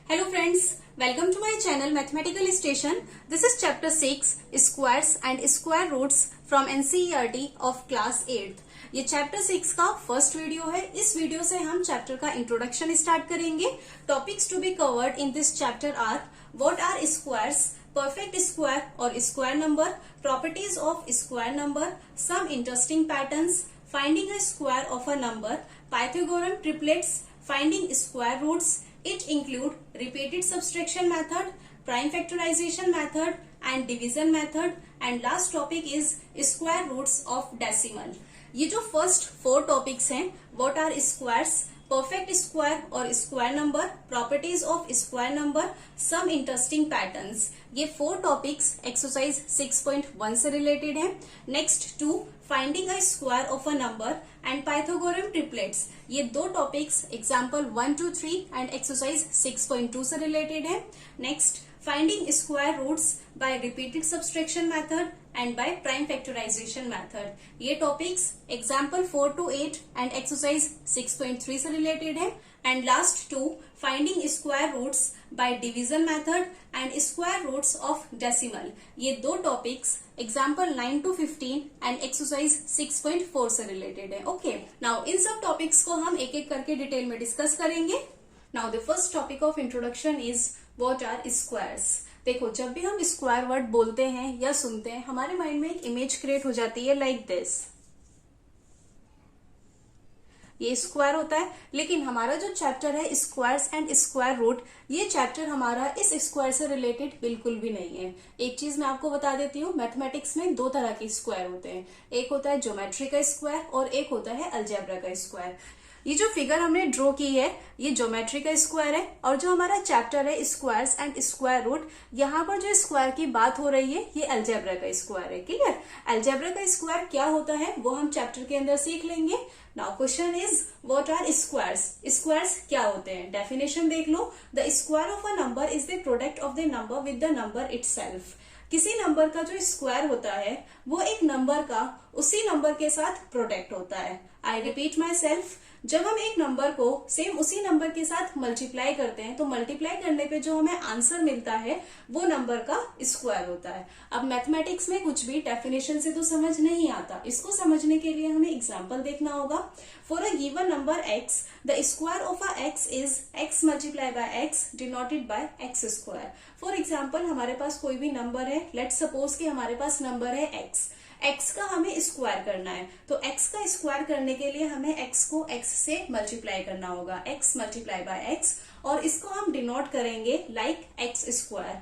Hello friends, welcome to my channel Mathematical Station. This is chapter 6 Squares and Square Roots from NCERT of class 8th. ये chapter 6 का first video है. इस video से हम chapter का introduction start करेंगे. Topics to be covered in this chapter are what are squares, perfect square or square number, properties of square number, some interesting patterns, finding a square of a number, Pythagorean triplets, finding square roots. It include repeated subtraction method, prime factorization method and division method, and last topic is square roots of decimal. ये जो first 4 topics हैं, what are squares, perfect square और square number, properties of square number, some interesting patterns, ये 4 topics exercise 6.1 से related हैं. Next 2 finding a square of a number and Pythagorean triplets, ये 2 topics example 1 to 3 and exercise 6.2 से related है. Next finding square roots by repeated subtraction method and by prime factorization method. ये topics example 4 to 8 and exercise 6.3 से related है. And last 2 finding square roots by division method and square roots of decimal. ये 2 topics example 9 to 15 and exercise 6.4 से related है. Okay. Now इन सब topics को हम एक एक करके डिटेल में डिस्कस करेंगे. Now the first topic of introduction is what are squares. देखो, जब भी हम स्क्वायर वर्ड बोलते हैं या सुनते हैं, हमारे माइंड में एक इमेज क्रिएट हो जाती है लाइक दिस. ये स्क्वायर होता है, लेकिन हमारा जो चैप्टर है स्क्वायर्स एंड स्क्वायर रूट, ये चैप्टर हमारा इस स्क्वायर से रिलेटेड बिल्कुल भी नहीं है. एक चीज मैं आपको बता देती हूँ, मैथमेटिक्स में 2 तरह के स्क्वायर होते हैं. एक होता है ज्योमेट्री का स्क्वायर और एक होता है अलजेब्रा का स्क्वायर. ये जो फिगर हमने ड्रॉ की है, ये ज्योमेट्री का स्क्वायर है, और जो हमारा चैप्टर है स्क्वायर्स एंड स्क्वायर रूट, यहाँ पर जो स्क्वायर की बात हो रही है ये अलजेब्रा का स्क्वायर है. क्लियर? अलजेब्रा का स्क्वायर क्या होता है वो हम चैप्टर के अंदर सीख लेंगे. Now question is what are squares. Squares क्या होते हैं? डेफिनेशन देख लो. The square of a number is the product of the number with the number itself. किसी नंबर का जो स्क्वायर होता है वो एक नंबर का उसी नंबर के साथ प्रोडक्ट होता है. आई रिपीट माई सेल्फ, जब हम एक नंबर को सेम उसी नंबर के साथ मल्टीप्लाई करते हैं तो मल्टीप्लाई करने पे जो हमें आंसर मिलता है वो नंबर का स्क्वायर होता है. अब मैथमेटिक्स में कुछ भी डेफिनेशन से तो समझ नहीं आता, इसको समझने के लिए हमें एग्जांपल देखना होगा. For a given number x, the square of a x is x multiply by x denoted by x square. For example हमारे पास कोई भी नंबर है, लेट्स सपोज कि हमारे पास नंबर है x का हमें स्क्वायर करना है, तो x का स्क्वायर करने के लिए हमें x को x से मल्टीप्लाई करना होगा, x मल्टीप्लाई बाय x, और इसको हम डिनोट करेंगे लाइक x स्क्वायर.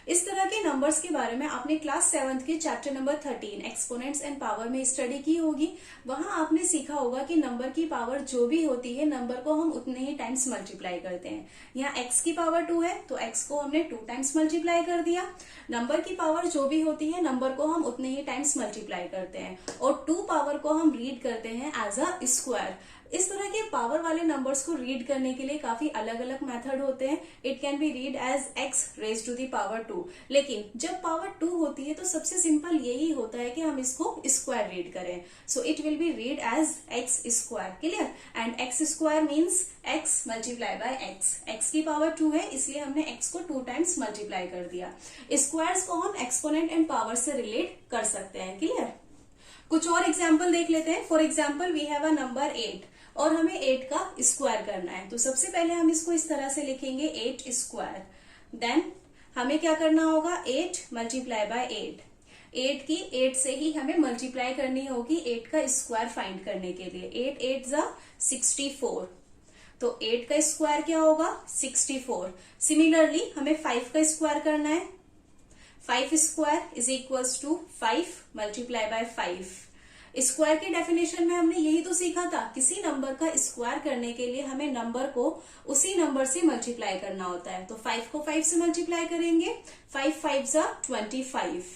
इस तरह के नंबर्स के बारे में आपने क्लास 7th के chapter number 13 exponents and power में स्टडी की होगी. वहां आपने सीखा होगा कि नंबर की पावर जो भी होती है, नंबर को हम उतने ही टाइम्स मल्टीप्लाई करते हैं. यहाँ x की पावर 2 है तो x को हमने 2 टाइम्स मल्टीप्लाई कर दिया. नंबर की पावर जो भी होती है, नंबर को हम उतने ही टाइम्स मल्टीप्लाई करते हैं, और 2 पावर को हम रीड करते हैं एज अ स्क्वायर. इस तरह के पावर वाले नंबर्स को रीड करने के लिए काफी अलग अलग मेथड होते हैं. It can be read as x raise to the power 2. लेकिन जब पावर 2 होती है तो सबसे सिंपल यही होता है कि हम इसको स्क्वायर रीड करें. So it will be read as x square. Clear? And x square means x multiply by x. x की पावर 2 है, इसलिए हमने x को 2 टाइम्स मल्टीप्लाई कर दिया. स्क्वायर्स को हम एक्सपोनेंट एंड पावर से रिलेट कर सकते हैं. क्लियर? कुछ और एग्जाम्पल देख लेते हैं. For example we have a number 8 और हमें 8 का स्क्वायर करना है. तो सबसे पहले हम इसको इस तरह से लिखेंगे 8 स्क्वायर. देन हमें क्या करना होगा, 8 मल्टीप्लाई बाय 8. 8 की 8 से ही हमें मल्टीप्लाई करनी होगी 8 का स्क्वायर फाइंड करने के लिए. 8 8 जा 64. तो 8 का स्क्वायर क्या होगा, 64. सिमिलरली हमें 5 का स्क्वायर करना है. 5 square is equals to 5 multiply by 5. Square की डेफिनेशन में हमने यही तो सीखा था, किसी नंबर का स्क्वायर करने के लिए हमें नंबर को उसी नंबर से मल्टीप्लाई करना होता है. तो 5 को 5 से मल्टीप्लाई करेंगे. 5 5 जा 25.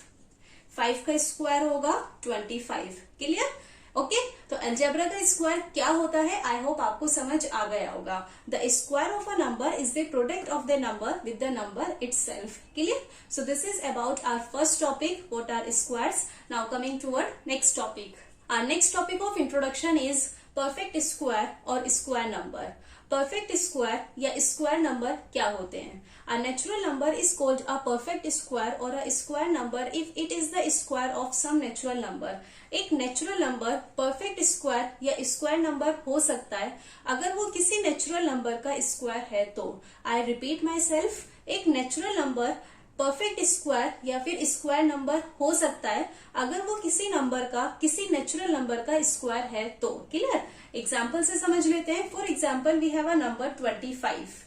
5 का स्क्वायर होगा 25. क्लियर? ओके. तो अलजेब्रा का स्क्वायर क्या होता है, आई होप आपको समझ आ गया होगा. The square of a number is the product of the number with the number itself. Clear? So this is about our first topic, what are squares. Now coming toward next topic. Our next topic of introduction is perfect square और square number. Perfect square या square number क्या होते हैं? A natural number is called a perfect square और a square number if it is the square of some natural number. एक natural number perfect square या square number हो सकता है अगर वो किसी नेचुरल नंबर का स्क्वायर है तो। आई रिपीट माई सेल्फ, एक नेचुरल नंबर परफेक्ट स्क्वायर या फिर स्क्वायर नंबर हो सकता है अगर वो किसी नंबर का, किसी नेचुरल नंबर का स्क्वायर है तो। क्लियर? एग्जाम्पल से समझ लेते हैं। For example we have a number 25।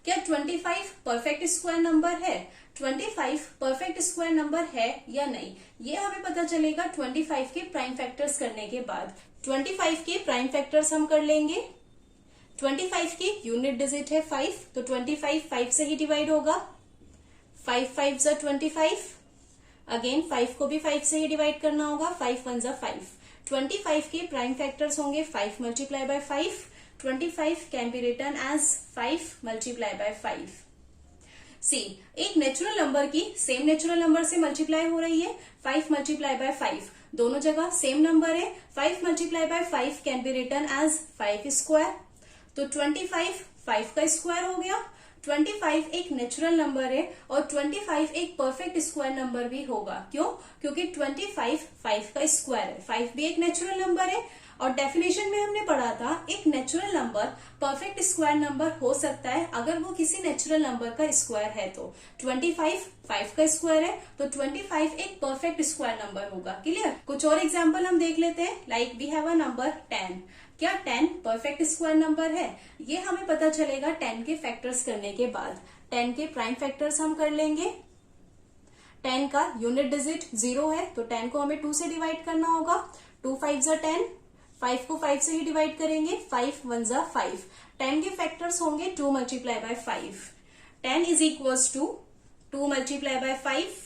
क्या 25 परफेक्ट स्क्वायर नंबर है? 25 परफेक्ट स्क्वायर नंबर है या नहीं, ये हमें पता चलेगा 25 के प्राइम फैक्टर्स करने के बाद। 25 के प्राइम फैक्टर्स हम कर लेंगे। 25 की यूनिट डिजिट है 5, तो 25 5 से ही डिवाइड होगा। 5 5 जा 25, अगेन 5 को भी 5 से ही डिवाइड करना होगा। 5 1 जा 5। 25 के प्राइम फैक्टर्स होंगे 5 multiply by 5। 25 can be written as 5 multiply by 5। See, एक नेचुरल नंबर की सेम नेचुरल नंबर से मल्टीप्लाई हो रही है। 5 मल्टीप्लाई बाय 5, दोनों जगह सेम नंबर है। 5 multiply by 5 can be written as 5 square. तो 25 5 का स्क्वायर हो गया। 25 एक नेचुरल नंबर है और 25 एक परफेक्ट स्क्वायर नंबर भी होगा। क्यों? क्योंकि 25 5 का स्क्वायर है। 5 भी एक नेचुरल नंबर है और डेफिनेशन में हमने पढ़ा था एक natural number perfect square number हो सकता है अगर वो किसी नेचुरल नंबर का स्क्वायर है तो। 25 5 का स्क्वायर है तो 25 एक परफेक्ट स्क्वायर नंबर होगा। क्लियर? कुछ और एग्जाम्पल हम देख लेते हैं। Like we have a number 10। क्या 10 परफेक्ट स्क्वायर नंबर है? ये हमें पता चलेगा 10 के फैक्टर्स करने के बाद। 10 के प्राइम फैक्टर्स हम कर लेंगे। 10 का यूनिट डिजिट 0 है तो 10 को हमें 2 से डिवाइड करना होगा। 2 5 जा 10, 5 को 5 से ही डिवाइड करेंगे। 5 1 जा 5। 10 के फैक्टर्स होंगे 2 multiply by 5। 10 is equal to 2 multiply by 5।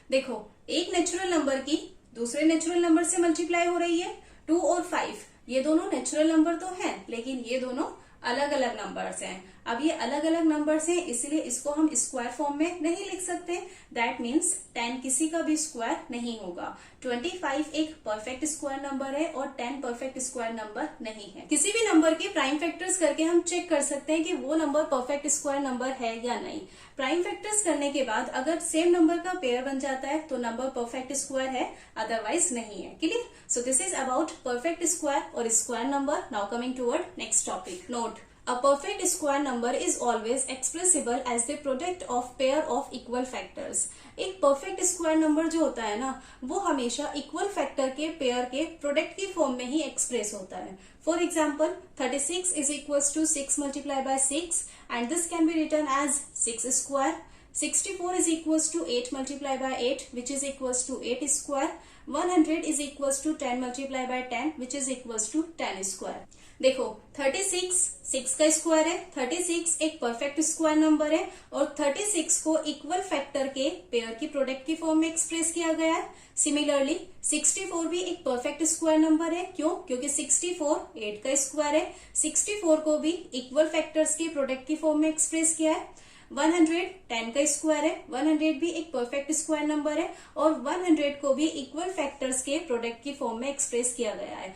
देखो, एक नेचुरल नंबर की दूसरे नेचुरल नंबर से मल्टीप्लाई हो रही है। 2 और 5 ये दोनों नेचुरल नंबर तो हैं, लेकिन ये दोनों अलग अलग नंबर्स हैं। अब ये अलग अलग नंबर्स हैं, इसलिए इसको हम स्क्वायर फॉर्म में नहीं लिख सकते। दैट मीन्स 10 किसी का भी स्क्वायर नहीं होगा। 25 एक परफेक्ट स्क्वायर नंबर है और 10 परफेक्ट स्क्वायर नंबर नहीं है। किसी भी नंबर के प्राइम फैक्टर्स करके हम चेक कर सकते हैं कि वो नंबर परफेक्ट स्क्वायर नंबर है या नहीं। प्राइम फैक्टर्स करने के बाद अगर सेम नंबर का पेयर बन जाता है तो नंबर परफेक्ट स्क्वायर है, अदरवाइज नहीं है। Clear? So this is about perfect square और square number. Now coming toward next topic. Note, a perfect square number is always expressible as the product of pair of equal factors। एक perfect square number जो होता है ना, वो हमेशा equal factor के pair के प्रोडक्ट की फॉर्म में ही एक्सप्रेस होता है। For example 36 is equal to 6 multiply by 6 and this can be written as 6 square. 64 is equals to 8 multiplied by 8 which is equals to 8 square. 100 is equals to 10 multiplied by 10 which is equals to 10 square। देखो 36 6 का square है। 36 एक perfect square number है और 36 को equal factor के pair की product की फॉर्म में एक्सप्रेस किया गया है। सिमिलरली 64 भी एक परफेक्ट स्क्वायर नंबर है। क्यों? क्योंकि 64 8 का स्क्वायर है। 64 को भी इक्वल फैक्टर्स के प्रोडक्ट की फॉर्म में एक्सप्रेस किया है। 100 10 का स्क्वायर है। 100 भी एक परफेक्ट स्क्वायर नंबर है और 100 को भी इक्वल फैक्टर्स के प्रोडक्ट की फॉर्म में एक्सप्रेस किया गया है।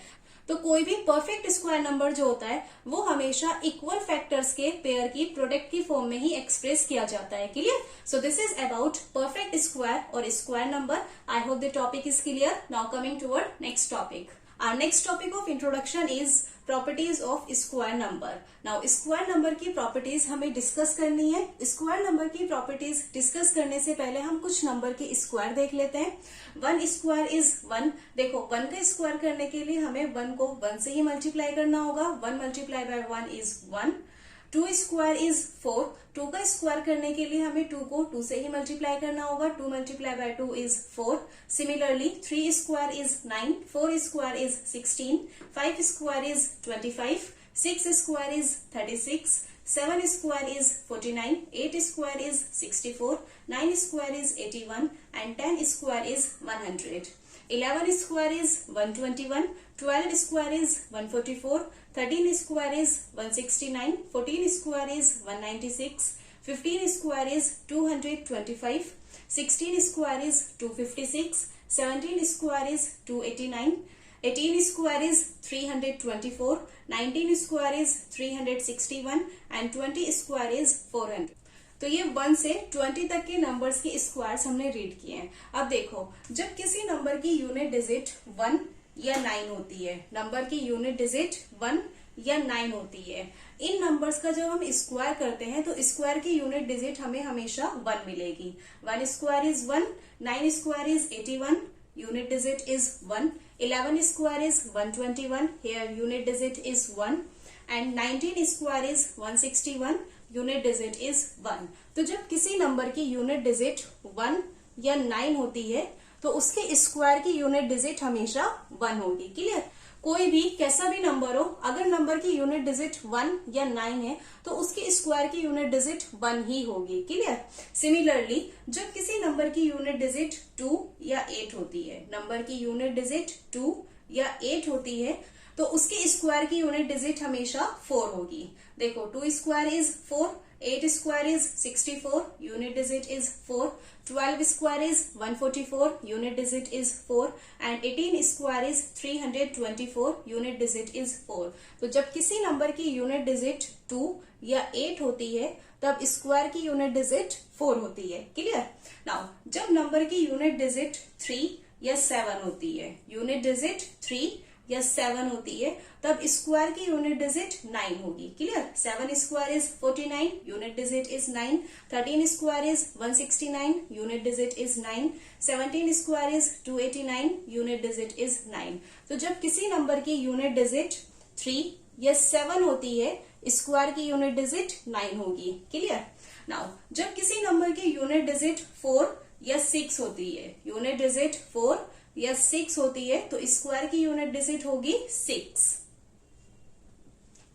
तो कोई भी परफेक्ट स्क्वायर नंबर जो होता है वो हमेशा इक्वल फैक्टर्स के पेयर की प्रोडक्ट की फॉर्म में ही एक्सप्रेस किया जाता है। Clear? So this is about perfect square और square number. I hope the topic is clear. Now coming toward next topic. Our next topic of introduction is properties of square number. Now square number की properties हमें discuss करनी है। Square number की properties discuss करने से पहले हम कुछ नंबर के स्क्वायर देख लेते हैं। 1 स्क्वायर इज 1। देखो 1 का स्क्वायर करने के लिए हमें 1 को 1 से ही मल्टीप्लाई करना होगा। 1 multiply by 1 is 1। 2 square is 4। 2 का स्क्वायर करने के लिए हमें 2 को 2 से ही मल्टीप्लाई करना होगा। 2 multiply bye 2 is 4। Similarly 3 square is 9। 4 square is 16। 5 square is 25। 6 square is 36। 7 square is 49। 8 square is 64। 9 square is 81 and 10 square is 100। 11 square is 121। 12 square is 144। 13 square is 169। 14 square is 196। 15 square is 225। 16 square is 256। 17 square is 289। 18 square is 324, 19 square is 361 and 20 square is 400। तो ये 1 से 20 तक के numbers के squares हमने read किए हैं। अब देखो, जब किसी नंबर की यूनिट डिजिट 1 या 9 होती है, नंबर की यूनिट डिजिट 1 या 9 होती है, इन नंबर्स का जब हम स्क्वायर करते हैं तो स्क्वायर की यूनिट डिजिट हमें हमेशा 1 मिलेगी। 1 square is 1, 9 square is 81, unit digit is 1, 11 square is 121, here unit digit is 1 and 19 square is 161, unit digit is 1। तो जब किसी नंबर की यूनिट डिजिट 1 या 9 होती है तो उसके स्क्वायर की यूनिट डिजिट हमेशा 1 होगी। क्लियर? कोई भी कैसा भी नंबर हो, अगर नंबर की यूनिट डिजिट 1 या 9 है तो उसके स्क्वायर की यूनिट डिजिट 1 ही होगी। क्लियर? सिमिलरली जब किसी नंबर की यूनिट डिजिट 2 या 8 होती है, नंबर की यूनिट डिजिट 2 या 8 होती है तो उसके स्क्वायर की यूनिट डिजिट हमेशा 4 होगी। देखो, 2 square is 4, 8 square is 64, unit digit is 4, 12 square is 144, unit digit is 4 and 18 square is 324, unit digit is 4। तो जब किसी नंबर की यूनिट डिजिट 2 या 8 होती है तब स्क्वायर की यूनिट डिजिट 4 होती है। क्लियर? नाउ जब नंबर की यूनिट डिजिट 3 या 7 होती है, यूनिट डिजिट 3 या 7 होती है तब स्क्वायर की यूनिट डिजिट 9 होगी। Clear? 7 square is 49, unit digit is 9, 13 square is 169, unit digit is 9, 17 square is 289, unit digit is 9। तो जब किसी नंबर की यूनिट डिजिट 3 या 7 होती है, स्क्वायर की यूनिट डिजिट 9 होगी। क्लियर? नाउ जब किसी नंबर की यूनिट डिजिट 4 या 6 होती है, यूनिट डिजिट 4 या 6 होती है तो स्क्वायर की यूनिट डिजिट होगी 6।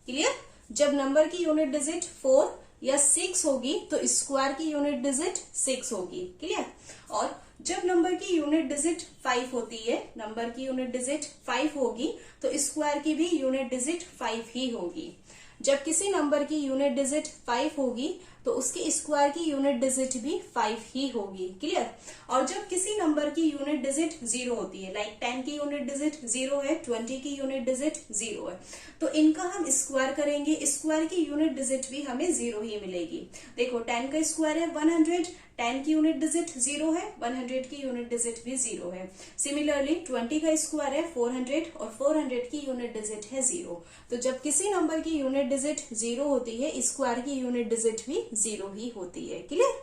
क्लियर? जब नंबर की यूनिट डिजिट 4 या 6 होगी तो स्क्वायर की यूनिट डिजिट 6 होगी। क्लियर? और जब नंबर की यूनिट डिजिट 5 होती है, नंबर की यूनिट डिजिट 5 होगी तो स्क्वायर की भी यूनिट डिजिट 5 ही होगी। जब किसी नंबर की यूनिट डिजिट 5 होगी तो उसकी स्क्वायर की यूनिट डिजिट भी 5 ही होगी। क्लियर? और जब किसी नंबर की यूनिट डिजिट 0 होती है, लाइक 10 की यूनिट डिजिट 0 है, 20 की यूनिट डिजिट 0 है, तो इनका हम स्क्वायर करेंगे, स्क्वायर की यूनिट डिजिट भी हमें 0 ही मिलेगी। देखो, 10 का स्क्वायर है 100, 10 की यूनिट डिजिट 0 है, 100 की यूनिट डिजिट भी 0 है। सिमिलरली 20 का स्क्वायर है 400 और 400 की यूनिट डिजिट है 0। तो जब किसी नंबर की यूनिट डिजिट 0 होती है, स्क्वायर की यूनिट डिजिट भी 0 ही होती है। Clear?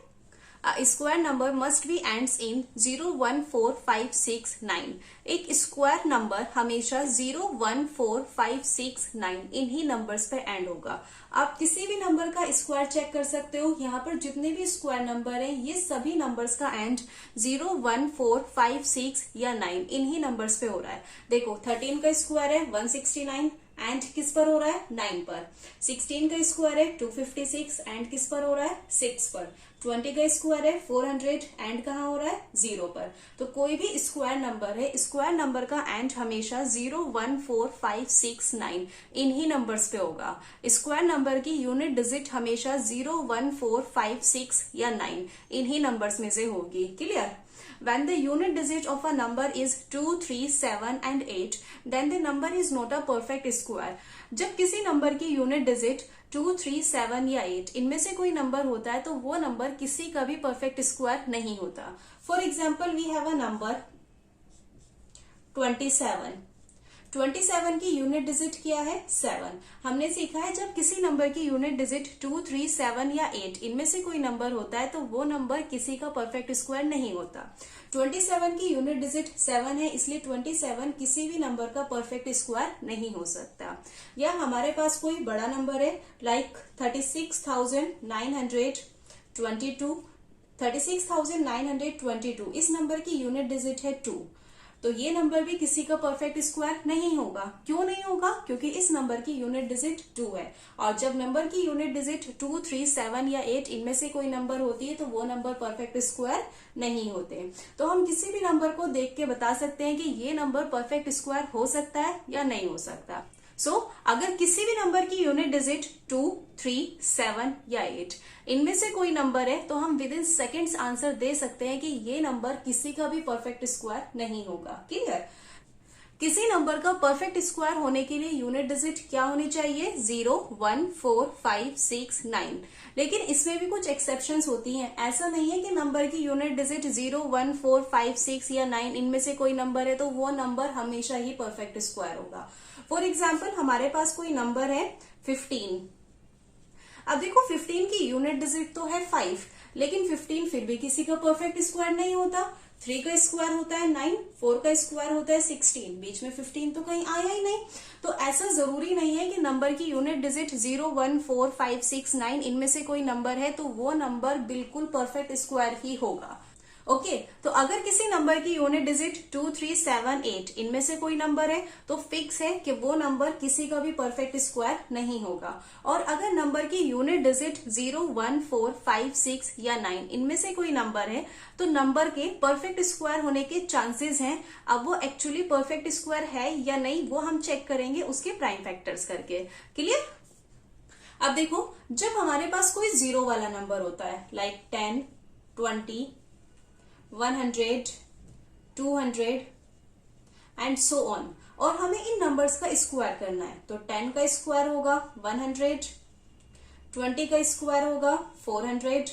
Square number must be ends in 0, 1, 4, 5, 6, 9। एक स्क्वायर नंबर हमेशा 0, 1, 4, 5, 6, 9 इन्हीं नंबर्स पे एंड होगा। आप किसी भी नंबर का स्क्वायर चेक कर सकते हो, यहाँ पर जितने भी स्क्वायर नंबर हैं ये सभी नंबर्स का एंड 0, 1, 4, 5, 6 या 9 इन्हीं नंबर्स पे हो रहा है। देखो, 13 का स्क्वायर है 169 एंड किस पर हो रहा है? 9 पर। 16 का स्क्वायर है 256 एंड किस पर हो रहा है? 6 पर। 20 का स्क्वायर है 400 एंड कहाँ हो रहा है? 0 पर। तो कोई भी स्क्वायर नंबर है, स्क्वायर नंबर का एंड हमेशा 0, 1, 4, 5, 6, 9 इन्हीं नंबर्स पे होगा। स्क्वायर नंबर की यूनिट डिजिट हमेशा 0, 1, 4, 5, 6 या 9 इन्हीं नंबर्स में से होगी। Clear? When the unit digit of a number is 2, 3, 7 and 8, then the number is not a perfect square। जब किसी नंबर की यूनिट डिजिट 2, 3, 7 या 8 इनमें से कोई नंबर होता है तो वो नंबर किसी का भी परफेक्ट स्क्वायर नहीं होता। For example we have a number 27। 27 की यूनिट डिजिट क्या है? 7। हमने सीखा है जब किसी नंबर की यूनिट डिजिट 2, 3, 7 या 8 इनमें से कोई नंबर होता है तो वो नंबर किसी का परफेक्ट स्क्वायर नहीं होता। 27 की यूनिट डिजिट 7 है, इसलिए 27 किसी भी नंबर का परफेक्ट स्क्वायर नहीं हो सकता। या हमारे पास कोई बड़ा नंबर है लाइक 36,922, इस नंबर की यूनिट डिजिट है 2, तो ये नंबर भी किसी का परफेक्ट स्क्वायर नहीं होगा। क्यों नहीं होगा? क्योंकि इस नंबर की यूनिट डिजिट 2 है। और जब नंबर की यूनिट डिजिट 2, 3, 7 या 8 इनमें से कोई नंबर होती है तो वो नंबर परफेक्ट स्क्वायर नहीं होते। तो हम किसी भी नंबर को देख के बता सकते हैं कि ये नंबर परफेक्ट स्क्वायर हो सकता है या नहीं हो सकता। अगर किसी भी नंबर की यूनिट डिजिट 2, 3, 7 या 8 इनमें से कोई नंबर है तो हम विद इन सेकेंड्स आंसर दे सकते हैं कि ये नंबर किसी का भी परफेक्ट स्क्वायर नहीं होगा। क्लियर? किसी नंबर का परफेक्ट स्क्वायर होने के लिए यूनिट डिजिट क्या होनी चाहिए? 0, 1, 4, 5, 6, 9। लेकिन इसमें भी कुछ एक्सेप्शंस होती हैं। ऐसा नहीं है कि नंबर की यूनिट डिजिट 0, 1, 4, 5, 6 या 9 इनमें से कोई नंबर है तो वो नंबर हमेशा ही परफेक्ट स्क्वायर होगा। फॉर एग्जाम्पल हमारे पास कोई नंबर है 15। अब देखो 15 की यूनिट डिजिट तो है 5, लेकिन 15 फिर भी किसी का परफेक्ट स्क्वायर नहीं होता। 3 का स्क्वायर होता है 9, 4 का स्क्वायर होता है 16, बीच में 15 तो कहीं आया ही नहीं। तो ऐसा जरूरी नहीं है कि नंबर की यूनिट डिजिट 0, 1, 4, 5, 6, 9 इनमें से कोई नंबर है तो वो नंबर बिल्कुल परफेक्ट स्क्वायर ही होगा। ओके तो अगर किसी नंबर की यूनिट डिजिट 2, 3, 7, 8 इनमें से कोई नंबर है तो फिक्स है कि वो नंबर किसी का भी परफेक्ट स्क्वायर नहीं होगा। और अगर नंबर की यूनिट डिजिट 0, 1, 4, 5, 6 या 9 इनमें से कोई नंबर है तो नंबर के परफेक्ट स्क्वायर होने के चांसेस हैं। अब वो एक्चुअली परफेक्ट स्क्वायर है या नहीं वो हम चेक करेंगे उसके प्राइम फैक्टर्स करके। क्लियर? अब देखो जब हमारे पास कोई जीरो वाला नंबर होता है लाइक 10, 20, 100, 200 एंड सो ऑन, और हमें इन नंबर्स का स्क्वायर करना है तो 10 का स्क्वायर होगा 100, 20 का स्क्वायर होगा 400,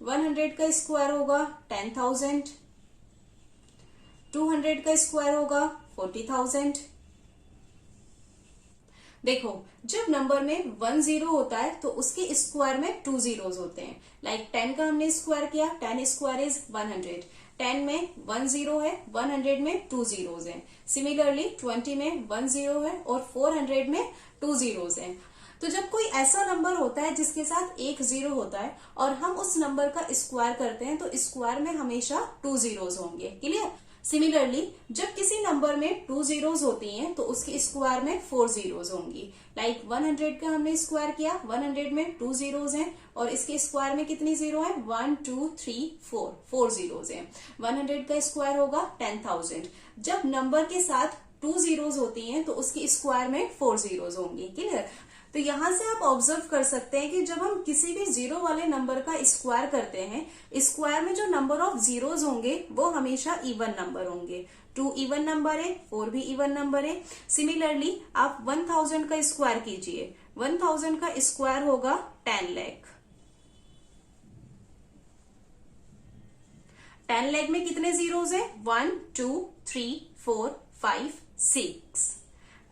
100 का स्क्वायर होगा 10,000, 200 का स्क्वायर होगा 40,000। देखो जब नंबर में 1 जीरो होता है तो उसके स्क्वायर में 2 जीरोस होते हैं। लाइक 10 का हमने स्क्वायर किया, 10 स्क्वायर इज 100। 10 में 1 जीरो है, 100 में 2 जीरोस हैं। सिमिलरली 20 में 1 जीरो है और 400 में 2 जीरोस हैं। तो जब कोई ऐसा नंबर होता है जिसके साथ एक जीरो होता है और हम उस नंबर का स्क्वायर करते हैं तो स्क्वायर में हमेशा 2 जीरोस होंगे। क्लियर? सिमिलरली जब किसी नंबर में 2 जीरोस होती हैं तो उसके स्क्वायर में 4 जीरोस होंगी। लाइक 100 का हमने स्क्वायर किया, 100 में 2 जीरोस हैं और इसके स्क्वायर में कितनी जीरो है? 1, 2, 3, 4 जीरोस हैं। 100 का स्क्वायर होगा 10,000। जब नंबर के साथ 2 जीरोस होती हैं तो उसके स्क्वायर में 4 जीरोस होंगी। क्लियर? तो यहां से आप ऑब्जर्व कर सकते हैं कि जब हम किसी भी जीरो वाले नंबर का स्क्वायर करते हैं, स्क्वायर में जो नंबर ऑफ जीरोस होंगे वो हमेशा इवन नंबर होंगे। 2 इवन नंबर है, 4 भी इवन नंबर है। सिमिलरली आप 1000 का स्क्वायर कीजिए, 1000 का स्क्वायर होगा 10 लाख। 10 लाख में कितने जीरोस है? 1, 2, 3, 4, 5, 6।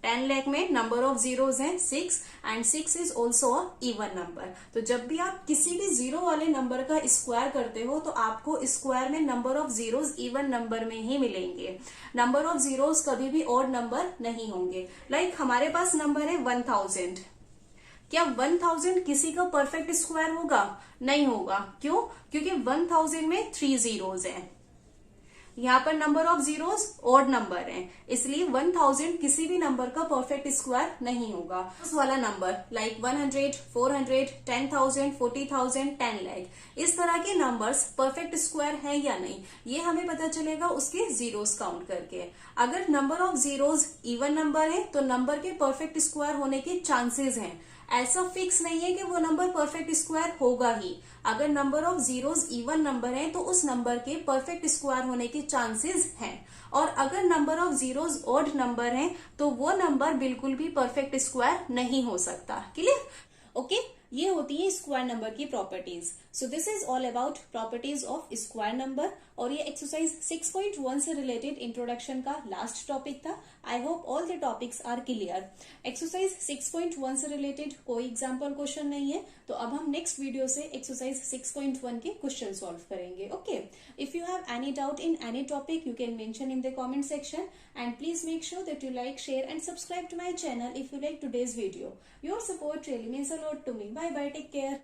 10 लाख में नंबर ऑफ जीरोस हैं 6 and 6 is also a even number. तो जब भी आप किसी भी जीरो वाले नंबर का स्क्वायर करते हो तो आपको स्क्वायर में number of zeros even number में ही मिलेंगे। नंबर ऑफ जीरोस कभी भी ऑड नंबर नहीं होंगे। लाइक हमारे पास नंबर है 1000। क्या 1000 किसी का परफेक्ट स्क्वायर होगा? नहीं होगा। क्यों? क्योंकि 1000 में 3 जीरोस हैं। यहाँ पर number of zeros odd number है, इसलिए 1000 किसी भी नंबर का परफेक्ट स्क्वायर नहीं होगा। उस वाला नंबर लाइक 100, 400, 10,000, 40,000, 10 लाख, इस तरह के नंबर्स परफेक्ट स्क्वायर है या नहीं ये हमें पता चलेगा उसके जीरोस काउंट करके। अगर number of zeros even number है तो नंबर के परफेक्ट स्क्वायर होने के चांसेस हैं। ऐसा फिक्स नहीं है कि वो नंबर परफेक्ट स्क्वायर होगा ही। अगर number of zeros even number है तो उस नंबर के परफेक्ट स्क्वायर होने के चांसेस हैं, और अगर number of zeros odd number है तो वो नंबर बिल्कुल भी परफेक्ट स्क्वायर नहीं हो सकता। क्लियर? ओके ये होती है स्क्वायर नंबर की properties. So this is all about properties of square number, और ये एक्सरसाइज 6.1 से रिलेटेड इंट्रोडक्शन का लास्ट टॉपिक था। I hope all the topics are clear. Exercise 6.1 से रिलेटेड कोई एग्जाम्पल क्वेश्चन नहीं है, तो अब हम नेक्स्ट वीडियो से एक्सरसाइज 6.1 के क्वेश्चन सॉल्व करेंगे। Okay, if you have any doubt in any topic you can mention in the comment section, and please make sure that you like, share and subscribe to my channel if you like today's video. Your support really means a lot to me. Bye bye, take care.